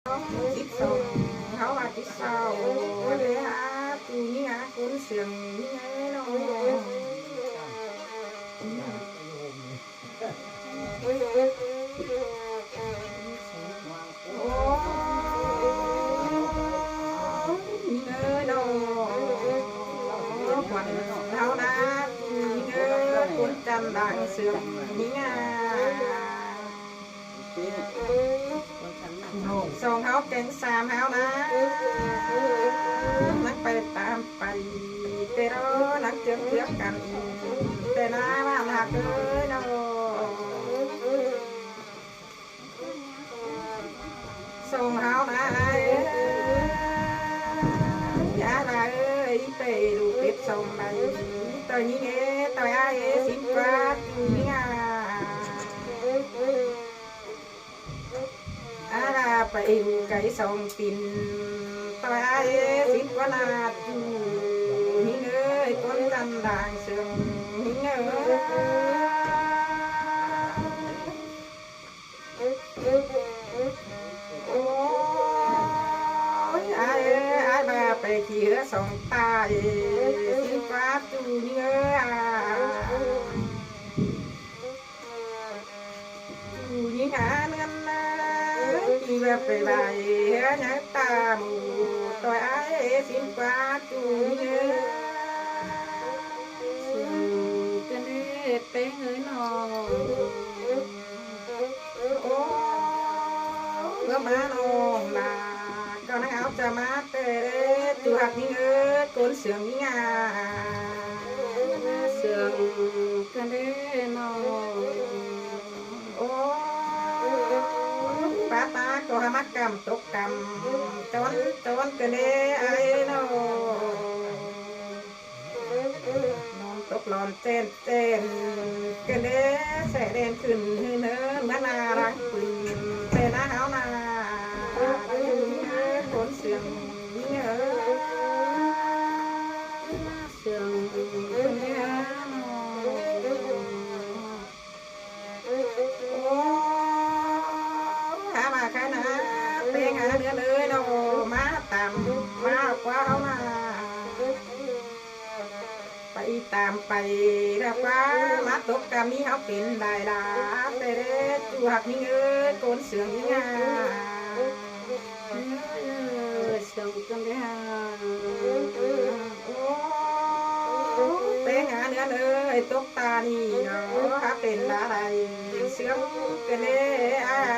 ít sầu háo hạt ít sầu để há tu như há cuốn xiềng như thế nó nhớ đâu quần háo đá nhớ cuốn chăn đàng xiềng như song háo cánh sam háo đáนักไปตามไปเตโรนักเจือกเจือกกันแต่น้าบ้านหักเลยน้องส่งเฮานะไอ้ยาละเอ้ยไปดูเป็ดส่งไปตัวนี้เงี้ยตัวไอ้สิบกว่าอยู่นี่อ่ะไปดูไก่ส่งตินตัวไอ้สิบกว่านาจูนี่เอ้ยคนกันด่างเสืองนี่เอ้โอ้ยไอ้มาไปขี่เรือสองตาสิบกว่าจูนี่เอ้ยจูนี่หาเงินขี่แบบไปใบหน้าตาหมูตัวไอ้สิบกว่าจูนี่กันเด็ดเป้งเอ้ยน้องโอ้ก็มาน้องนะก็นักเอาจะมาเตะจูหักนี่เอ้ยโกนเสืองนี่งาเสืองกันเด็ดน้องโอ้ป้าตาก็หามักกำตกกำจนกันเด้ไอ้น้อง ตกหลอนเต้นกันเด้แสดงขึ้นให้เนื้อมานารักปืนเต้นหาวนาอยู่นี่ขนเสียงนี่เสียงคนนี้โอ้หามาแค่นะเต้งหาเนื้อเลยโนมาต่ำมากกว่าเขานาไปตามไปแล้วว่ามาตกกรรมนี้เขาเป็นได้ดาแต่เด็ดจูหักนี่เอ้ยโกนเสืองนี่งาเสืองกันเลยฮะโอ้เต้งหาเนื้อเลยตกตานี่เนาะถ้าเป็นอะไรเสืองกันเลย